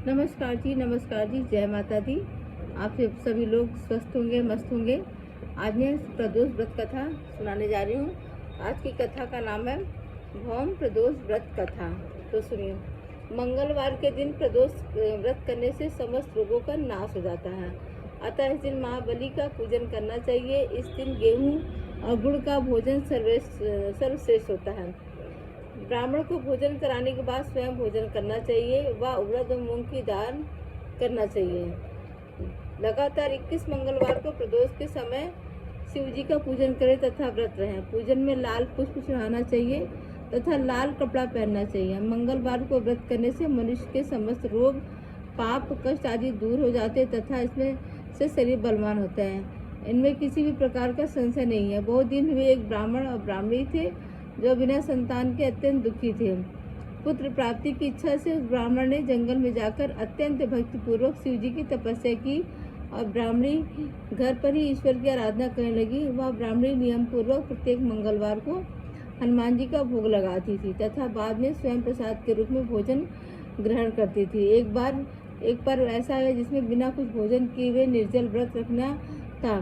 नमस्कार जी, जय माता दी। आप सभी लोग स्वस्थ होंगे, मस्त होंगे। आज मैं प्रदोष व्रत कथा सुनाने जा रही हूँ। आज की कथा का नाम है भौम प्रदोष व्रत कथा। तो सुनिए। मंगलवार के दिन प्रदोष व्रत करने से समस्त रोगों का नाश हो जाता है। अतः इस दिन महाबली का पूजन करना चाहिए। इस दिन गेहूँ और गुड़ का भोजन सर्वश्रेष्ठ होता है। ब्राह्मण को भोजन कराने के बाद स्वयं भोजन करना चाहिए व उड़द और मूंग की दाल करना चाहिए। लगातार 21 मंगलवार को प्रदोष के समय शिव जी का पूजन करें तथा व्रत रहें। पूजन में लाल पुष्प चढ़ाना चाहिए तथा लाल कपड़ा पहनना चाहिए। मंगलवार को व्रत करने से मनुष्य के समस्त रोग, पाप, कष्ट आदि दूर हो जाते तथा इसमें से शरीर बलवान होता है। इनमें किसी भी प्रकार का संशय नहीं है। बहुत दिन हुए एक ब्राह्मण और ब्राह्मणी थे जो बिना संतान के अत्यंत दुखी थे। पुत्र प्राप्ति की इच्छा से उस ब्राह्मण ने जंगल में जाकर अत्यंत भक्तिपूर्वक शिव जी की तपस्या की और ब्राह्मणी घर पर ही ईश्वर की आराधना करने लगी। वह ब्राह्मणी नियम पूर्वक प्रत्येक मंगलवार को हनुमान जी का भोग लगाती थी तथा बाद में स्वयं प्रसाद के रूप में भोजन ग्रहण करती थी। एक बार ऐसा है जिसमें बिना कुछ भोजन किए हुए निर्जल व्रत रखना था।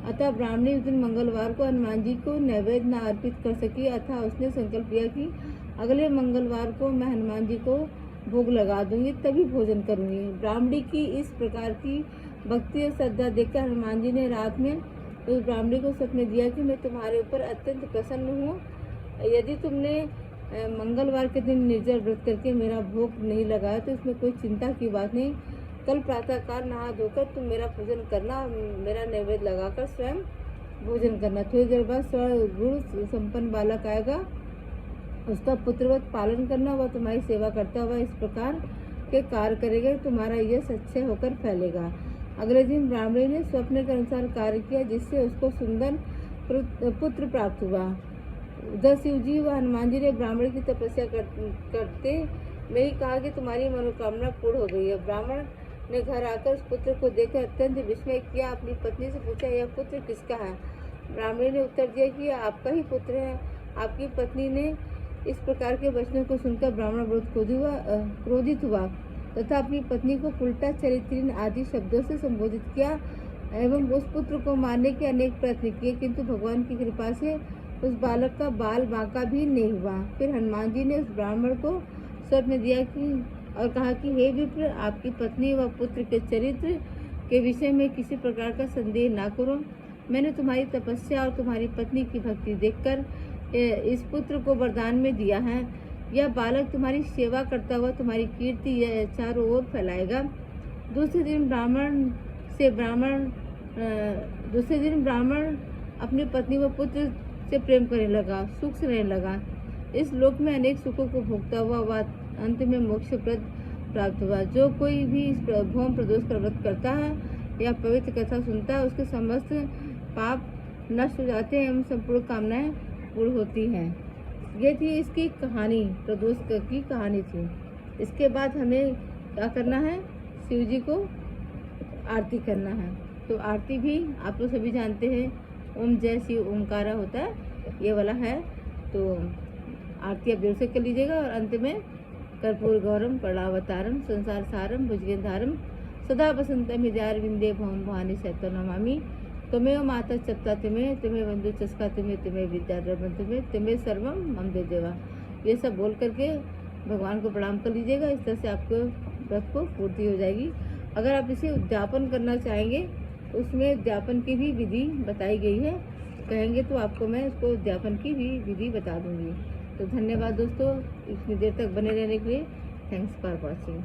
अतः ब्राह्मणी उस दिन मंगलवार को हनुमान जी को नैवेद्य न अर्पित कर सकी। अतः उसने संकल्प किया कि अगले मंगलवार को मैं हनुमान जी को भोग लगा दूंगी, तभी भोजन करूंगी। ब्राह्मणी की इस प्रकार की भक्ति और श्रद्धा देखकर हनुमान जी ने रात में उस ब्राह्मणी को सपने दिया कि मैं तुम्हारे ऊपर अत्यंत प्रसन्न हूँ। यदि तुमने मंगलवार के दिन निर्जल व्रत करके मेरा भोग नहीं लगाया तो इसमें कोई चिंता की बात नहीं। कल प्रातःकाल नहा धोकर तुम मेरा पूजन करना, मेरा नैवेद्य लगाकर स्वयं भोजन करना। थोड़ी देर बाद गुण संपन्न बालक आएगा, उसका पुत्रवत पालन करना। वह तुम्हारी सेवा करता हुआ इस प्रकार के कार्य करेगा, तुम्हारा यश अच्छे होकर फैलेगा। अगले दिन ब्राह्मणी ने स्वप्न के अनुसार कार्य किया, जिससे उसको सुंदर पुत्र प्राप्त हुआ। उधर शिव जी व हनुमान जी ने ब्राह्मण की तपस्या करते मेरी कहा कि तुम्हारी मनोकामना पूर्ण हो गई है। ब्राह्मण ने घर आकर उस पुत्र को देखकर अत्यंत विस्मय किया। अपनी पत्नी से पूछा, यह पुत्र किसका है? ब्राह्मणी ने उत्तर दिया कि आपका ही पुत्र है। आपकी पत्नी ने इस प्रकार के वचनों को सुनकर ब्राह्मण बहुत क्रोधित हुआ तथा अपनी पत्नी को उल्टा चरित्रीन आदि शब्दों से संबोधित किया एवं उस पुत्र को मारने के अनेक प्रयत्न किए, किंतु भगवान की कृपा से उस बालक का बाल बांका भी नहीं हुआ। फिर हनुमान जी ने उस ब्राह्मण को स्वप्न दिया और कहा कि हे विप्र, आपकी पत्नी व पुत्र के चरित्र के विषय में किसी प्रकार का संदेह ना करो। मैंने तुम्हारी तपस्या और तुम्हारी पत्नी की भक्ति देखकर इस पुत्र को वरदान में दिया है। यह बालक तुम्हारी सेवा करता हुआ तुम्हारी कीर्ति चारों ओर फैलाएगा। दूसरे दिन ब्राह्मण अपनी पत्नी व पुत्र से प्रेम करने लगा, सुख से रहने लगा। इस लोक में अनेक सुखों को भोगता हुआ वह अंत में मोक्ष प्रद प्राप्त हुआ। जो कोई भी इस भौम प्रदोष का व्रत करता है या पवित्र कथा सुनता है, उसके समस्त पाप नष्ट हो जाते हैं एवं संपूर्ण कामनाएं पूर्ण होती हैं। ये थी इसकी कहानी, प्रदोष की कहानी थी। इसके बाद हमें क्या करना है? शिव जी को आरती करना है। तो आरती भी आप लोग सभी जानते हैं, ओम जय शिव ओंकारा होता है, ये वाला है। तो आरती आप जरूर से कर लीजिएगा। और अंत में कर्पूर गौरम करुणावतारम संसार सारम भुजगेंधारम सदा वसंतम हृदय विंदे भौम भवानी सैतो नमामि। तुम्हें माता चत्ता तुम्हें बंधु चस्का तुम्हें विद्याधर तुम्हें सर्वम मम दे देवा। ये सब बोल करके भगवान को प्रणाम कर लीजिएगा। इस तरह से आपको व्रत को पूर्ति हो जाएगी। अगर आप इसे उद्यापन करना चाहेंगे तो उसमें उद्यापन की भी विधि बताई गई है। कहेंगे तो आपको मैं उसको उद्यापन की भी विधि बता दूंगी। तो धन्यवाद दोस्तों, इतनी देर तक बने रहने के लिए। Thanks for watching.